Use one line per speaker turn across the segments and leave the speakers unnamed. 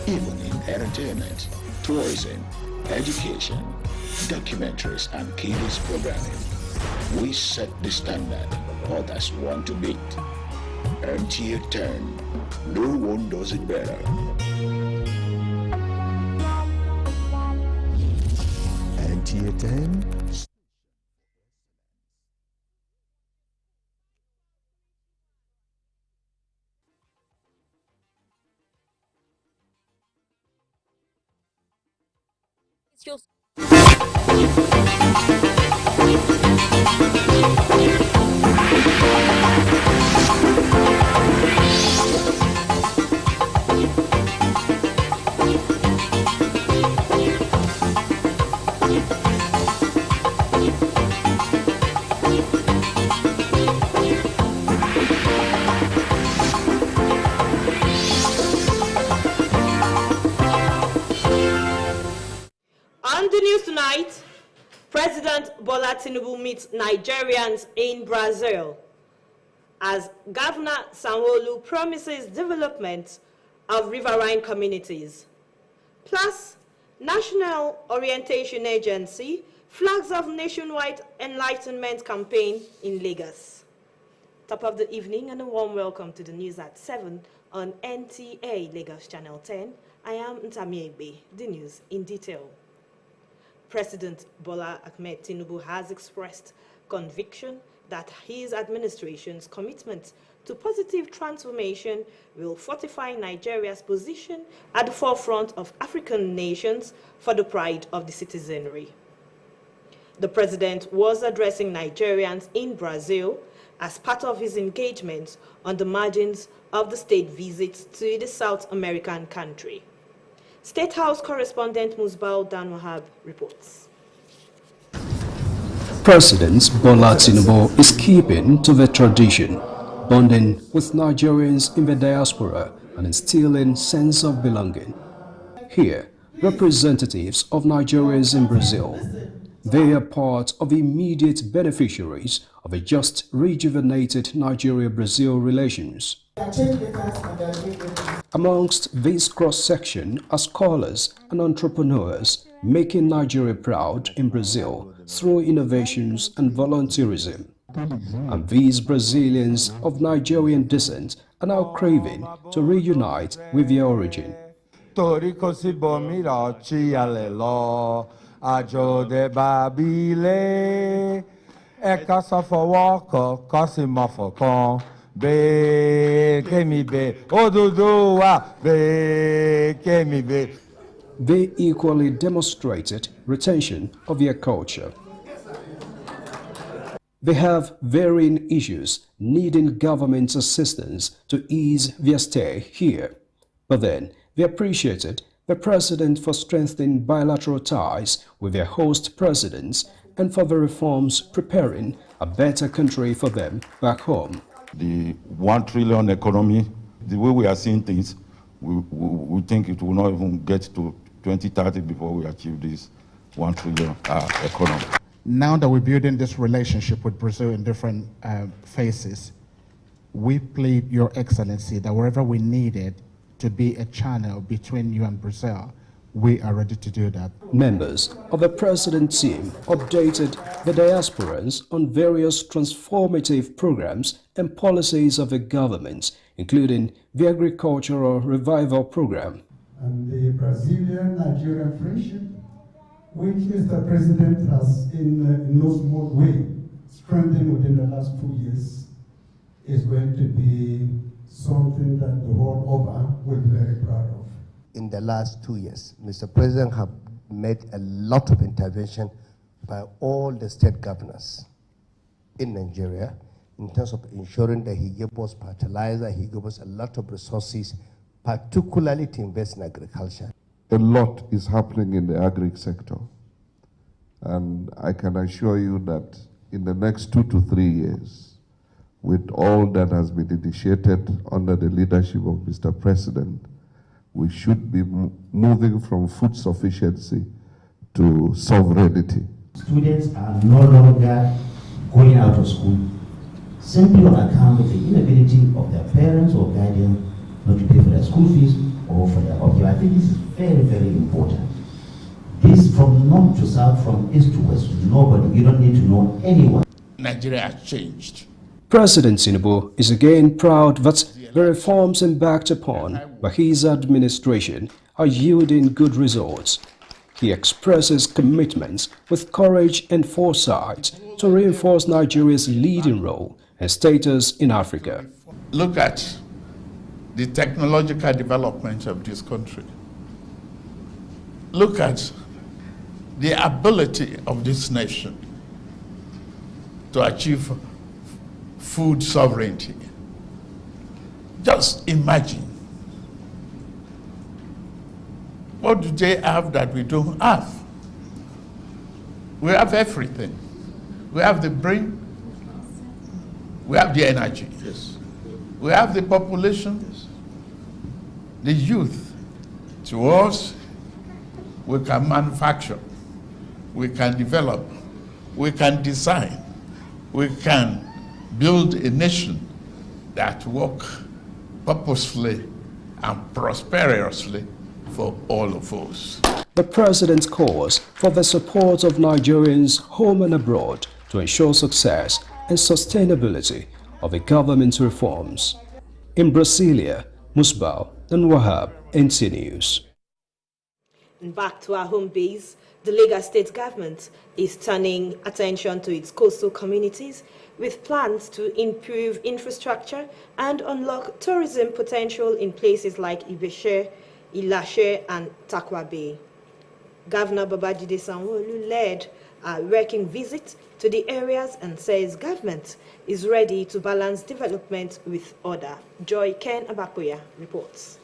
even in entertainment, tourism, education, documentaries, and kids programming. We set the standard others want to beat. NTA 10, no one does it better. NTA 10.
On the news tonight, President Bola Tinubu meets Nigerians in Brazil as Governor Sanwo-Olu promises development of riverine communities. Plus, National Orientation Agency flags off nationwide enlightenment campaign in Lagos. Top of the evening and a warm welcome to the news at 7 on NTA Lagos Channel 10. I am Ntami Egbe, the news in detail. President Bola Ahmed Tinubu has expressed conviction that his administration's commitment to positive transformation will fortify Nigeria's position at the forefront of African nations for the pride of the citizenry. The president was addressing Nigerians in Brazil as part of his engagement on the margins of the state visit to the South American country. State House correspondent Musbao Danwahab reports.
President Bola Tinubu is keeping to the tradition, bonding with Nigerians in the diaspora and instilling sense of belonging. Here, representatives of Nigerians in Brazil, they are part of the immediate beneficiaries of a just rejuvenated Nigeria-Brazil relations. Amongst this cross-section are scholars and entrepreneurs making Nigeria proud in Brazil through innovations and volunteerism. And these Brazilians of Nigerian descent are now craving to reunite with their origin. They equally demonstrated retention of their culture. They have varying issues needing government's assistance to ease their stay here. But then, they appreciated the president for strengthening bilateral ties with their host presidents and for the reforms preparing a better country for them back home.
The 1 trillion economy, the way we are seeing things, we think it will not even get to 2030 before we achieve this 1 trillion economy.
Now that we're building this relationship with Brazil in different phases, we plead, Your Excellency, that wherever we need it to be a channel between you and Brazil, we are ready to do that.
Members of the President team updated the diasporans on various transformative programs and policies of the government, including the Agricultural Revival Program.
And the Brazilian-Nigerian friendship, which Mr. President has in no small way strengthened within the last 2 years, is going to be something that the whole OBA will be very proud of.
In the last 2 years, Mr. President have made a lot of intervention by all the state governors in Nigeria in terms of ensuring that he gave us fertilizer, he gave us a lot of resources, particularly to invest in agriculture.
A lot is happening in the agri sector, and I can assure you that in the next 2 to 3 years, with all that has been initiated under the leadership of Mr. President, we should be moving from food sufficiency to sovereignty.
Students are no longer going out of school simply on account of the inability of their parents or guardians not to pay for their school fees or for their object. I think this is very, very important. This from north to south, from east to west, nobody, you don't need to know anyone.
Nigeria has changed.
President Tinubu is again proud that the reforms embarked upon by his administration are yielding good results. He expresses commitments with courage and foresight to reinforce Nigeria's leading role and status in Africa.
Look at the technological development of this country. Look at the ability of this nation to achieve food sovereignty. Just imagine. What do they have that we don't have? We have everything. We have the brain. We have the energy. Yes. We have the population. Yes. The youth. To us, we can manufacture. We can develop. We can design. We can build a nation that work purposefully and prosperously for all of us.
The President calls for the support of Nigerians home and abroad to ensure success and sustainability of the government reforms. In Brasilia, Musbao and Wahab, NT News.
And back to our home base, the Lagos State government is turning attention to its coastal communities with plans to improve infrastructure and unlock tourism potential in places like Ibeshe, Ilashe and Takwa Bay. Governor Babajide Sanwo-Olu led a working visit to the areas and says government is ready to balance development with order. Joy Ken Abakoya reports.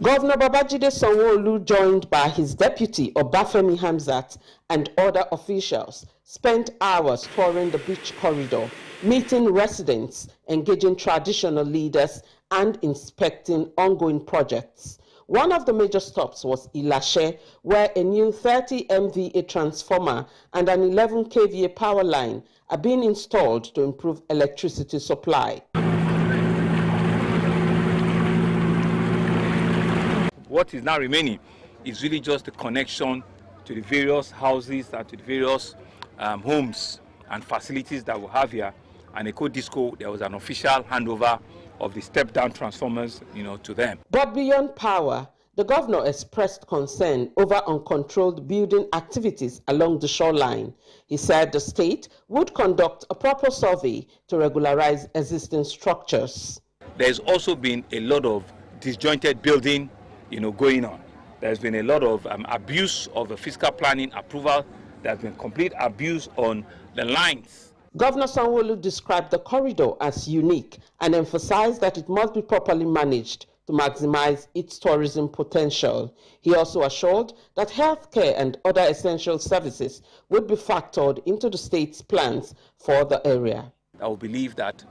Governor Babajide Sanwo-Olu, joined by his deputy Obafemi Hamzat and other officials, spent hours touring the beach corridor, meeting residents, engaging traditional leaders, and inspecting ongoing projects. One of the major stops was Ilashe, where a new 30 MVA transformer and an 11 kVA power line are being installed to improve electricity supply.
What is now remaining is really just the connection to the various houses and to the various homes and facilities that we have here. And EcoDisco, there was an official handover of the step-down transformers, to them.
But beyond power, the governor expressed concern over uncontrolled building activities along the shoreline. He said the state would conduct a proper survey to regularize existing structures.
There's also been a lot of disjointed building, going on. There's been a lot of abuse of the fiscal planning approval. There's been complete abuse on the lines.
Governor Sanwo-Olu described the corridor as unique and emphasized that it must be properly managed to maximize its tourism potential. He also assured that healthcare and other essential services would be factored into the state's plans for the area.
I will believe that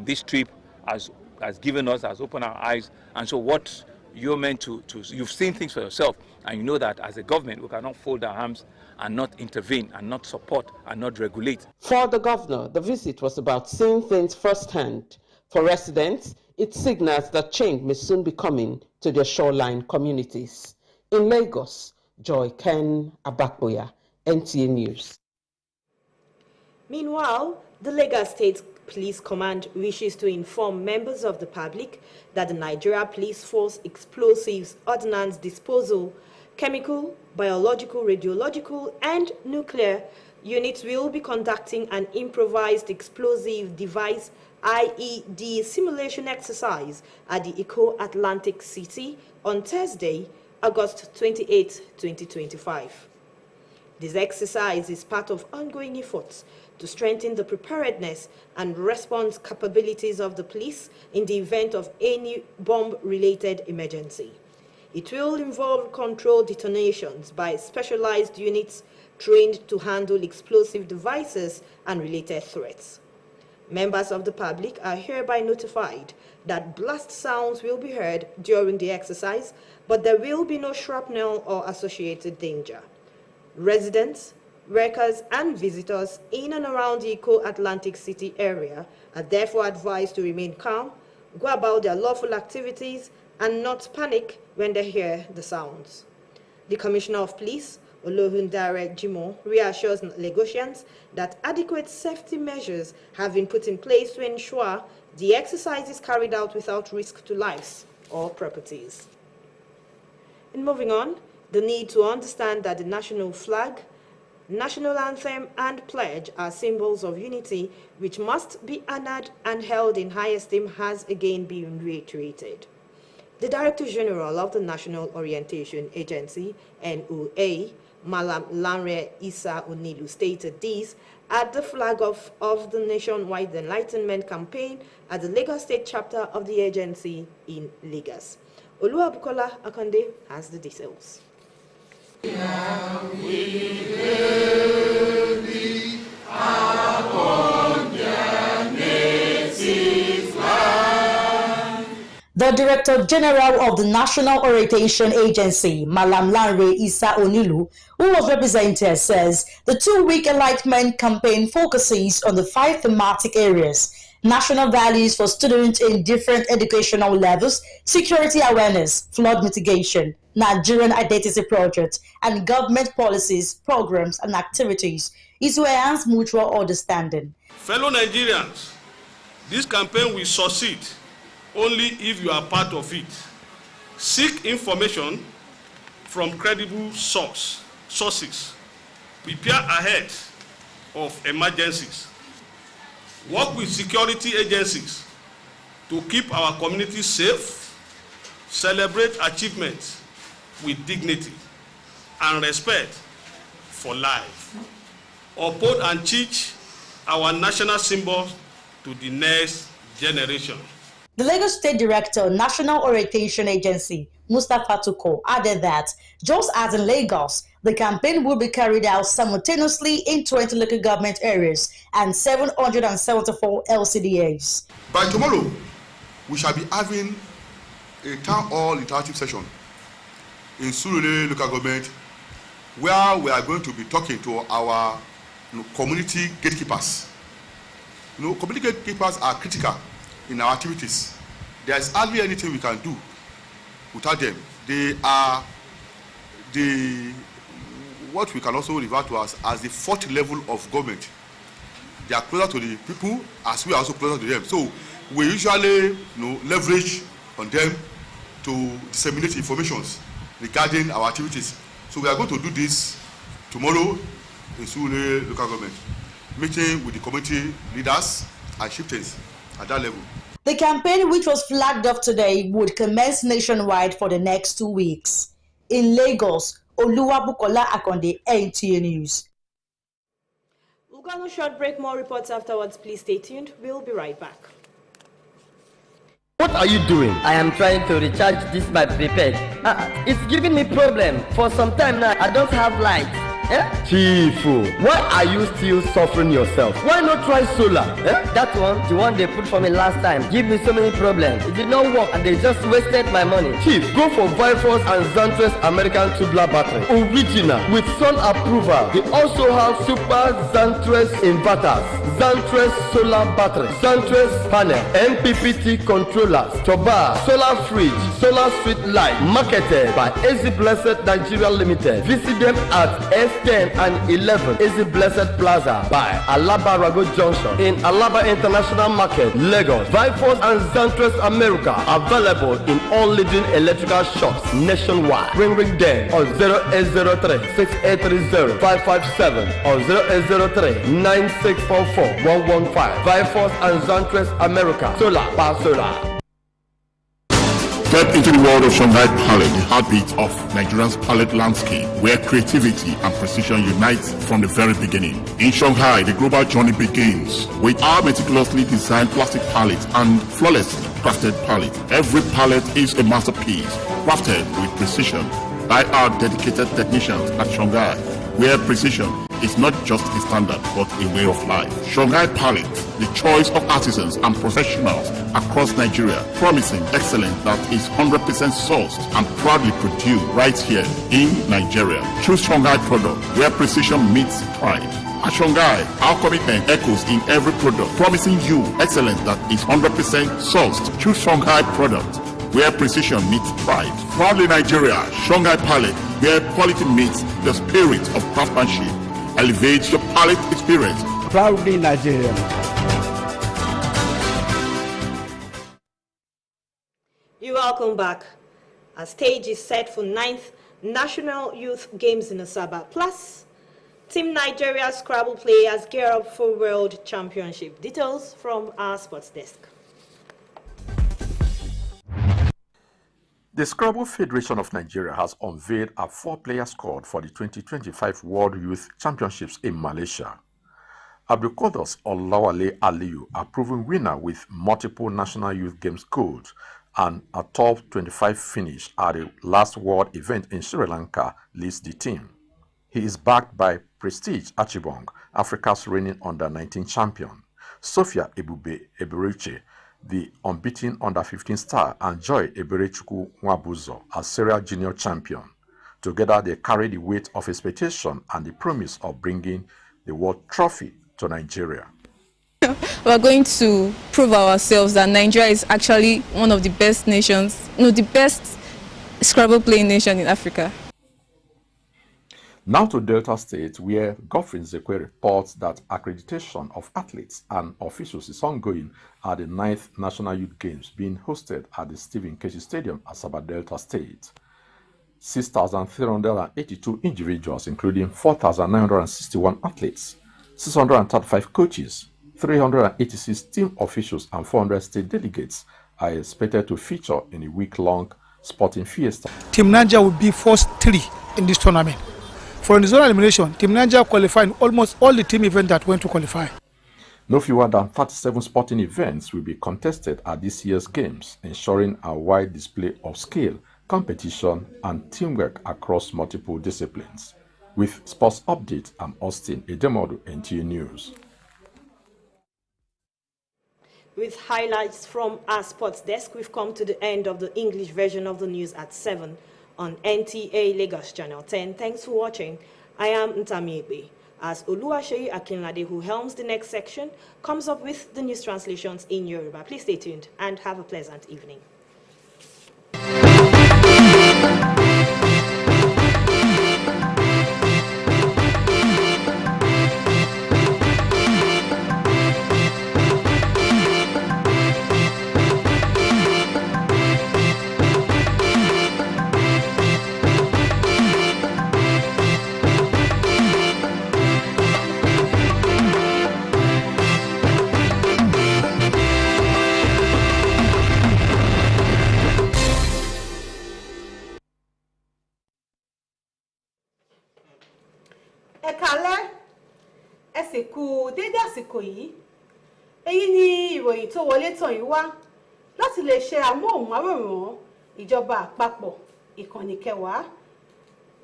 this trip has opened our eyes, and so what you're meant to, you've seen things for yourself, and you know that as a government we cannot fold our arms and not intervene and not support and not regulate.
For the governor, the visit was about seeing things firsthand. For residents, it signals that change may soon be coming to their shoreline communities. In Lagos, Joy Ken Abakoya, NTA News.
Meanwhile, the Lagos State Police Command wishes to inform members of the public that the Nigeria Police Force Explosives Ordnance Disposal, Chemical, Biological, Radiological, and Nuclear units will be conducting an improvised explosive device IED simulation exercise at the Eco Atlantic City on Thursday, August 28, 2025. This exercise is part of ongoing efforts to strengthen the preparedness and response capabilities of the police in the event of any bomb-related emergency. It will involve controlled detonations by specialized units trained to handle explosive devices and related threats. Members of the public are hereby notified that blast sounds will be heard during the exercise, but there will be no shrapnel or associated danger. Residents, workers, and visitors in and around the Eco Atlantic City area are therefore advised to remain calm, go about their lawful activities, and not panic when they hear the sounds. The Commissioner of Police, Olohundare Jimo, reassures Lagosians that adequate safety measures have been put in place to ensure the exercise is carried out without risk to lives or properties. And moving on, the need to understand that the national flag, national anthem, and pledge are symbols of unity which must be honored and held in high esteem has again been reiterated. The Director General of the National Orientation Agency, NOA, Malam Lanre Issa Onilu, stated this at the flag off of the nationwide Enlightenment campaign at the Lagos State chapter of the agency in Lagos. Oluwabukola Akande has the details.
The Director General of the National Orientation Agency, Malam Lanre Issa Onilu, who was represented, says the 2-week Enlightenment campaign focuses on the 5 thematic areas: national values for students in different educational levels, security awareness, flood mitigation, Nigerian identity project, and government policies, programs, and activities is to enhance mutual understanding.
Fellow Nigerians, this campaign will succeed only if you are part of it. Seek information from credible sources. Prepare ahead of emergencies. Work with security agencies to keep our communities safe. Celebrate achievements with dignity and respect for life. Uphold and teach our national symbols to the next generation.
The Lagos State Director, National Orientation Agency, Mustapha Tuko, added that just as in Lagos, the campaign will be carried out simultaneously in 20 local government areas and 774 LCDAs.
By tomorrow, we shall be having a town hall interactive session in Surulere local government, where we are going to be talking to our community gatekeepers. Community gatekeepers are critical in our activities. There is hardly anything we can do without them. They are what we can also refer to as the 4th level of government. They are closer to the people as we are also closer to them. So we usually leverage on them to disseminate information regarding our activities. So we are going to do this tomorrow in Surulere local government, meeting with the community leaders and chieftains at that level.
The campaign, which was flagged off today, would commence nationwide for the next 2 weeks. In Lagos, Oluwabukola Akonde, NTA News.
We'll go on a short break. More reports afterwards. Please stay tuned. We'll be right back.
What are you doing? I am trying to recharge this my prepaid. It's giving me problem. For some time now, I don't have light. Chief, why are you still suffering yourself? Why not try solar? That one, the one they put for me last time, give me so many problems. It did not work and they just wasted my money. Chief, go for Viforce and Zantres American tubular battery. Original, with sun approval. They also have Super Zantres inverters, Zantres solar battery, Zantres panel, MPPT controllers, Toba, solar fridge, solar street light, marketed by Easy Blessed Nigeria Limited. Visit them at S10 and 11 Easy Blessed Plaza by Alaba Rago Junction in Alaba International Market, Lagos. Viforce and Zantres America available in all leading electrical shops nationwide. Ring them on 0803 6830 557 or 0803 9644 115. Viforce and Zantres America. Solar by solar.
Step into the world of Shanghai Palette, the heartbeat of Nigeria's palette landscape, where creativity and precision unite from the very beginning. In Shanghai, the global journey begins with our meticulously designed plastic palette and flawlessly crafted palette. Every palette is a masterpiece, crafted with precision by our dedicated technicians at Shanghai, where precision is not just a standard but a way of life. Shanghai Palette, the choice of artisans and professionals across Nigeria, promising excellence that is 100% sourced and proudly produced right here in Nigeria. Choose Shanghai product where precision meets pride. At Shanghai, our commitment echoes in every product, promising you excellence that is 100% sourced. Choose Shanghai product where precision meets pride. Proudly Nigeria, Shanghai Palette, where quality meets the spirit of craftsmanship. Elevate your palette experience.
Proudly Nigeria.
You're welcome back. Our stage is set for 9th National Youth Games in Asaba. Plus, Team Nigeria Scrabble players gear up for World Championship. Details from our sports desk.
The Scrabble Federation of Nigeria has unveiled a 4-player squad for the 2025 World Youth Championships in Malaysia. Abdulkadir Olawale Aliyu, a proven winner with multiple National Youth Games golds and a top 25 finish at the last World event in Sri Lanka, leads the team. He is backed by Prestige Achibong, Africa's reigning under-19 champion, Sophia Ebube Eberechi, the unbeaten under-15 star, and Joy Eberechukwu Nwabuzo, a serial junior champion. Together, they carry the weight of expectation and the promise of bringing the world trophy to Nigeria.
We are going to prove ourselves that Nigeria is actually one of the best nations, the best Scrabble playing nation in Africa.
Now to Delta State, where Godfrey Nzekwe reports that accreditation of athletes and officials is ongoing at the 9th National Youth Games being hosted at the Stephen Keshi Stadium, Asaba, Delta State. 6,382 individuals, including 4,961 athletes, 635 coaches, 386 team officials, and 400 state delegates are expected to feature in a week-long sporting fiesta.
Team Nigeria will be first 3 in this tournament. For the zone elimination, Team Nigeria qualified in almost all the team events that went to qualify.
No fewer than 37 sporting events will be contested at this year's games, ensuring a wide display of skill, competition, and teamwork across multiple disciplines. With sports update, I'm Austin Edemodu, NTA News.
With highlights from our sports desk, we've come to the end of the English version of the news at 7 on NTA Lagos Channel 10. Thanks for watching. I am Ntamiebe. As Oluwaseyi Akinlade, who helms the next section, comes up with the news translations in Yoruba. Please stay tuned and have a pleasant evening.
àsìkò yìí èyí ni ìròyìn tó wọlé tàn yín wá láti lè ṣe amóhùnmáwòrán ìjọba àpapọ̀ ìkànnì 10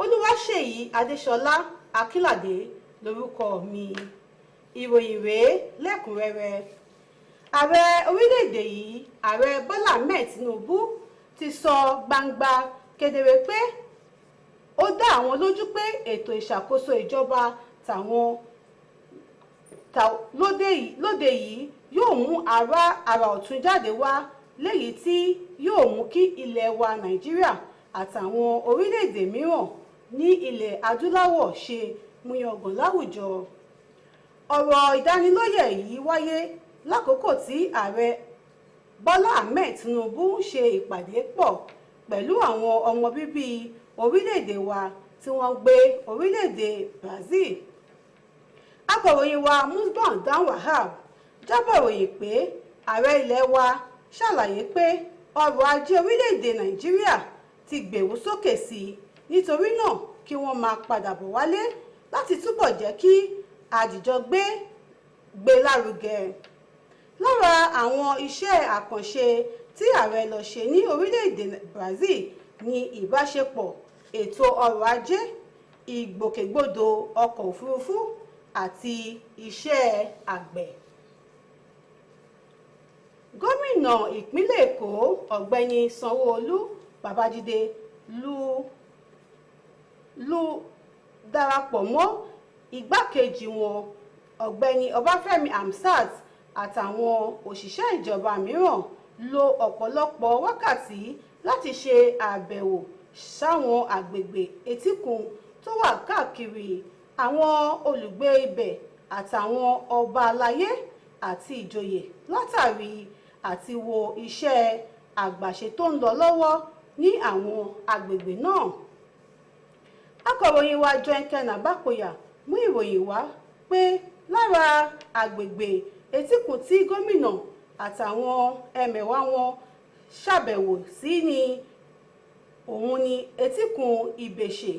Olúwaṣèyí Adéṣọlá Akínládé lórúkọ mi. Ìròyìn rèé lẹ́kùnrẹ́rẹ́. Ààrẹ orílẹ̀-èdè yìí, Ààrẹ Bọ́lá Ahmed Tinubu ti sọ gbangba kedere pé ó dá àwọn lójú pé ètò ìṣàkóso ìjọba tàwọn lóde yìí yóò mú àrà ọ̀tun jáde wá léyìí tí yóò mú kí ilẹ̀ wa Nàìjíríà àtàwọn orílẹ̀-èdè mìíràn ní ilẹ̀ adúláwọ̀ ṣe múyangàn láwùjọ. Ọ̀rọ̀ ìdánilóyè yìí wáyé lákòókò tí Ààrẹ Bọ́lá Ahmed Tinubu ń ṣe ìpàdé pọ̀ pẹ̀lú àwọn ọmọ bíbí orílẹ̀-èdè wa tí wọ́n gbé orílẹ̀-èdè Brazil. Akọ̀ròyìn wa Musbon Dan Wahab jábọ̀ ròyìn pé ààrẹ ilẹ̀ wa ṣàlàyé pé ọrọ̀ ajé orílẹ̀-èdè Nàìjíríà ti gbèrú sókè sí i, nítorí náà kí wọ́n máa padà bọ̀ wálé láti túbọ̀ jẹ́ kí àdìjọ gbé lárugẹ. Lára àwọn iṣẹ́ àkànṣe tí ààrẹ lọ ṣe ní orílẹ̀-èdè Brazil ní ìbáṣepọ̀ ètò ọrọ̀ ajé, ìgbòkègbodò ọkọ̀ òfurufú àti iṣẹ́ àgbẹ̀. Gómìnà ìpínlẹ̀ Èkó Ọ̀gbẹ́ni Sanwó-Olú Babájídé ló darapọ̀ mọ́ igbákejì wọn Ọ̀gbẹ́ni Ọbáfẹ́mi Hamzat àtàwọn òṣìṣẹ́ ìjọba mìíràn lo ọ̀pọ̀lọpọ̀ wákàtí láti ṣe àbẹ̀wò sáwọn àgbègbè etíkun tó wà káàkiri àwọn olùgbé ibẹ̀ àtàwọn ọba aláyé àti ìjòyè látàrí àti wo iṣẹ́ àgbàṣe tó ń lọ lọ́wọ́ ní àwọn àgbègbè náà. Akọ̀ròyìn wa Johnken Abakoya mú ìròyìn wá pé lára àgbègbè etíkun tí gómìnà àtàwọn ẹmẹ̀wà wọn ṣàbẹ̀wò sí ni òun ni etíkun Ìbèṣè,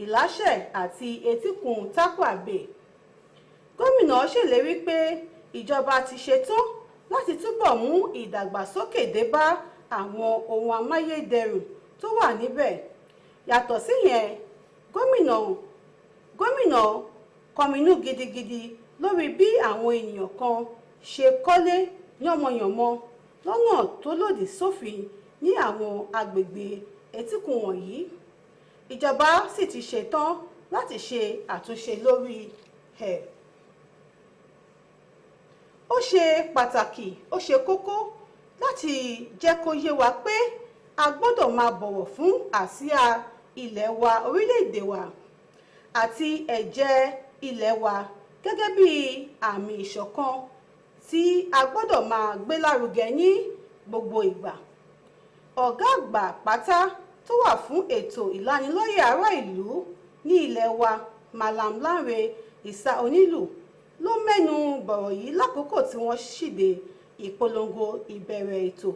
Ìláṣẹ̀ àti etíkun Tápà Bay. Gómìnà ṣèlérí pé ìjọba ti ṣetán láti túbọ̀ mú ìdàgbàsókè dé bá àwọn ohun amáyédẹrùn tó wà níbẹ̀. Yàtọ̀ síyẹn, gómìnà kọminú gidigidi lórí bí àwọn ènìyàn kan ṣe kọ́lé yánmọyànmọ lọ́nà tó lòdì sófin ní àwọn agbègbè etíkun wọ̀nyí. Ìjọba sì ti ṣetán láti ṣe àtúnṣe lórí ẹ̀. Ó ṣe pàtàkì, ó ṣe kókó láti jẹ́ kó yé wa pé a gbọ́dọ̀ máa bọ̀wọ̀ fún àsíá ilẹ̀ wa, orílẹ̀-èdè wa àti ẹ̀jẹ̀ ilẹ̀ wa gẹ́gẹ́ bí àmì ìṣọ̀kan tí a gbọ́dọ̀ máa gbé lárugẹ ní gbogbo ìgbà. Ọ̀gá àgbà pátá tó wà fún ètò ìlanilọ́yẹ̀ ará ìlú ní ilẹ̀ wa, Malam Lanre Isa Onilu, ló mẹ́nu bọ̀rọ̀ yìí lákòókò tí wọ́n ṣíde ìpolongo ìbẹ̀rẹ̀ ètò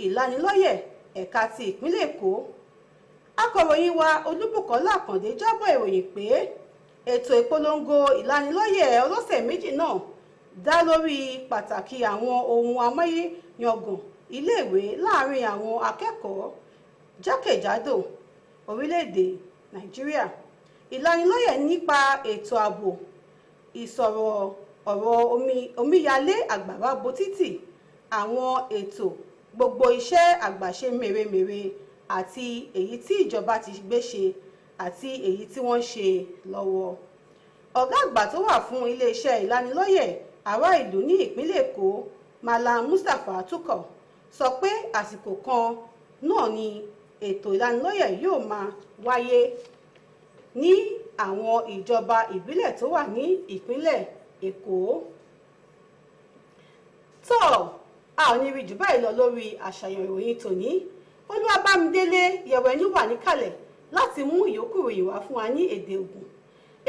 ìlanilọ́yẹ̀ ẹ̀ka ti ìpínlẹ̀ Èkó. Akọ̀ròyìn wa Olúbùkọ́lá Àkàndé jábọ̀ ìròyìn pé ètò ìpolongo ìlanilọ́yẹ̀ ọlọ́sẹ̀ méjì náà dá lórí pàtàkì àwọn ohun amáyéyangàn iléèwé láàrin àwọn akẹ́kọ̀ọ́ jákèjádò orílẹ̀-èdè Nàìjíríà. Ìlanilọ́yẹ̀ nípa ètò ààbò, ìsọ̀rọ̀ ọ̀rọ̀ omíyalé àgbàrá botítì, àwọn ètò gbogbo iṣẹ́ àgbàṣe mèremère àti èyí tí ìjọba ti gbé ṣe àti èyí tí wọ́n ṣe lọ́wọ́. Ọ̀gá àgbà tó wà fún iléeṣẹ́ ìlanilọ́yẹ̀ ará ìlú ní ìpínlẹ̀ Èkó, Malam Mustapha Tukọ̀, sọ pé àsìkò kan náà ni ètò ìlanilọ́yẹ̀ yóò máa wáyé ní àwọn ìjọba ìbílẹ̀ tó wà ní ìpínlẹ̀ Èkó. A ò ní rí jù báyìí lọ lórí àṣàyàn ìròyìn tòní. Olúwabámidélé Yẹ̀wẹ̀nú wà níkàlẹ̀ láti mú ìyókù ìròyìn wá fún wa ní èdè Ògùn.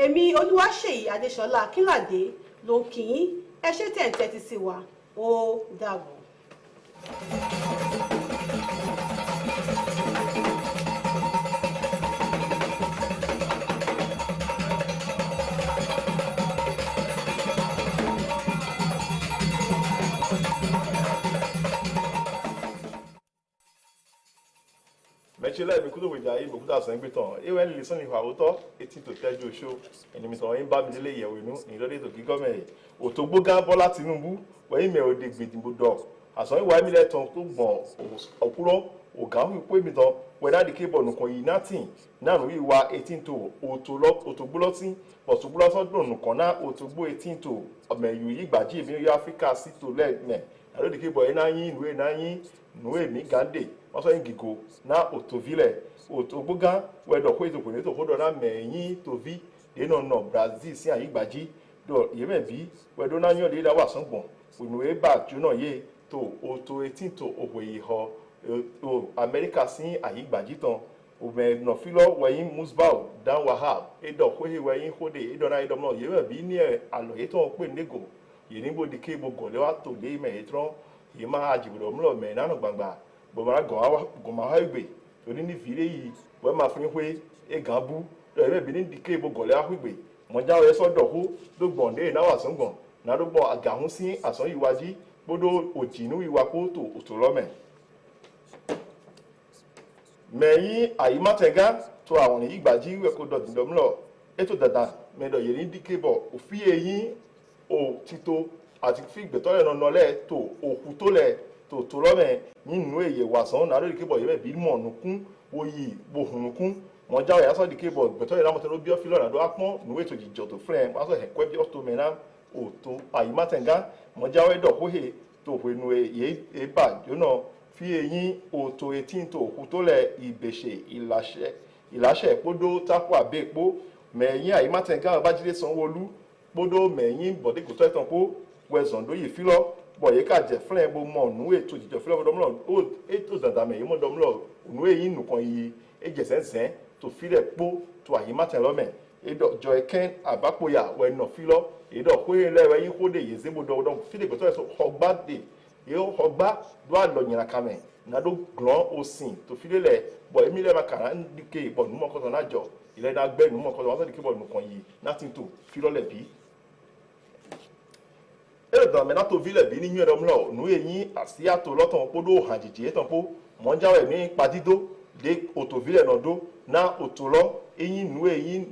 Èmi Olúwaṣèyí Adéṣọlá Akínládé ló ń kí yín. Ẹ ṣé tẹ́ ń tẹ́tí sí wa. Ó dàbọ̀.
Mechela mekudo weja yi mekudo asan gbe tan e wen listen ni hawoto eti to tejo show eni mi tan yin ba mi dele Yẹ̀wẹ̀nú ni lode to gigome Òtógbó gan Bọ́lá Tinubu we me ode gbedimbo do asan iwa mi le tan to gbon okuro oga wi pe mi tan we da dike bonu kan yi nothing na nu iwa 18 to Òtógbó lotin Òtógbó lotin dun kan na Òtógbó 18 to omeyu yi gbaji mi yo Africa si to le me na do dike boy na yin nuwe na yin nuwe mi gande wọ́n sọ gigo na Òtóvílẹ̀ Òtógbó gan wẹ́dọ̀ kó ètò kòní tó kó dọ̀ náà mẹ̀yìn Tòví dènà nà Brazil sí àyígbàjí dọ̀ yẹ́mẹ̀ bí wẹ́dọ̀ náà yàn léda wà sọ́gbọ̀n ònùwé bá jóná yé tó Òtó 18 tó òhò ìhọ Amẹ́ríkà sí àyígbàjí tán òmẹ̀ nọ̀fílọ̀ wẹ̀yìn Musbau Dan Wahab ẹ̀dọ̀ kóhé wẹ̀yìn kóde ẹ̀dọ̀ náà ẹ̀dọ̀ náà yẹ́mẹ̀ bí ní àlọ́yé tó ń pè nígò yìí níbo di kébo gọ̀lẹ́wà tó lé mẹ̀yẹ́tọ́ yìí máa jìbìrọ̀ mọ́ mẹ̀ nánà gbàngbà bọ̀mọ̀ra gọ̀mọ̀ha ìgbè torí ní fìrí yìí wọ́n máa fi ń pé ẹ̀gàn bú lọ́yẹ̀ bí ní dìkẹ́ ìbò gọ̀lẹ́ àhúgbè mọ̀já ọ̀rẹ́ sọ́dọ̀ hó ló gbọ̀n dé ìnáwó àsọ̀ngbọ̀n náà ló gbọ̀n àgàhún sí àsọ̀n ìwájí gbọ́dọ̀ òjìnú ìwà kó tó òtò lọ́mẹ̀. mẹ̀yìn àyímátẹ̀gá tó àwọn ní ìgbàjí wẹ̀kọ́ dọ̀dìndọ̀mùlọ̀ ètò dàda mẹ́dọ̀ yẹn ní dìkẹ́ bọ̀ òfin eyín òtítọ́ àti fi ìgbẹ́tọ́lẹ̀ náà lẹ̀ tó òkú tó lẹ̀ tó lọ́mẹ̀ nínú èyè wàsàn náà lórí kébọ̀ yẹ́bẹ̀ bí mọ̀ nùkún oyè bohùnùkún wọn jáwé yásọ̀ di kébọ̀ gbẹ̀tọ́ yẹn lámọ̀tẹ́ ló bí ọ́ fílọ̀ nàdó apọ́n nùwé ètò ìjọ tó fúnẹ̀ wọ́n sọ ẹ̀kọ́ bí ọ́tò mẹ́ná òtò àyímátẹ̀ngá wọn jáwé dọ̀ kóhè to wenu ye eba jono fi eyin oto 18 to kutole ibese ìláṣẹ podo tapo abepo meyin Ayimatenga Babajide Sanwo-Olu podo meyin Bode Goto Etanpo wezon doyi filo boye ka je flen bo mo nu eto jijo filo domlo o eto dada me mo domlo nu eyin nukan yi ejesensen to file po to Ayimaten lome edo jo eken abapoya we no filo edo ko lewe yin ko de yezebo do file Goto so hogba de yo hogba do aloyin kame na do glon osin to file le bo emi le makara ndike bo nu mo ko na jo ile na gbe nu mo ko wa so dike bo nu kan yi nothing to filo le bi edo me na to vile bi ni nyu edo mlo nu eyin asia to loton podo hanjiji etan po mo jawe mi padido de otovile no do na otolo eyin nu eyin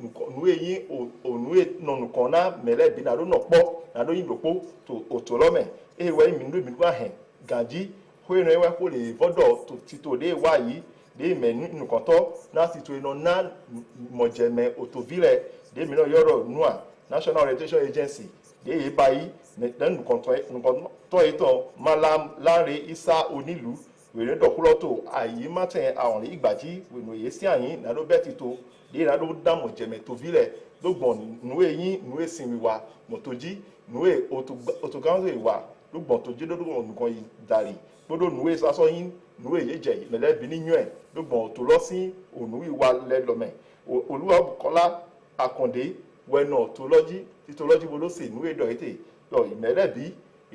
onu nonu kan na mele bi na do no po na do yin dopo to otolo me ewe mi ndo mi gba hen ganji ho ran ewe ko le vodo to tito de wa yi de menu nkan to na tito ino na mojeme otovile de mi no yoro nua National Orientation Agency de e bayi dan nkan to ito Malam Lanre Isa Onilu wèrè dọ̀kúlọ́tò Ayimaten àwọn ìgbàjí wènú èyí sí àyín nàdó bẹ́ẹ̀ ti tó dé nàdó dàmọ̀ jẹ̀mẹ̀ tó vilẹ̀ lógbọ̀n nùwé yín nùwé sinmi wa mọ̀tòjí nùwé òtògánsó ìwà lógbọ̀n tó jí lógbọ̀n nùkan yìí dàrí gbódò nùwé sásọ yín nùwé yé jẹ mẹ̀lẹ́bí níyún ẹ̀ lógbọ̀n òtò lọ sí ònùwé wa lẹ́lọ́mẹ̀ Olúwabùkọ́lá Àkàndé wẹ̀nà títọ́lọ́jí wo ló sì nùwé dọ̀yẹ́tẹ̀ ìmẹ̀lẹ́bí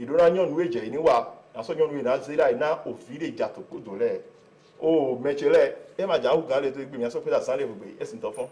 ìdúrányàn nùwé jẹ̀ níwà asonyo nu na zira na ofire jato kodo le o mechele e ma ja uga le to gbe mi aso pe da san le gbogbe esin to fun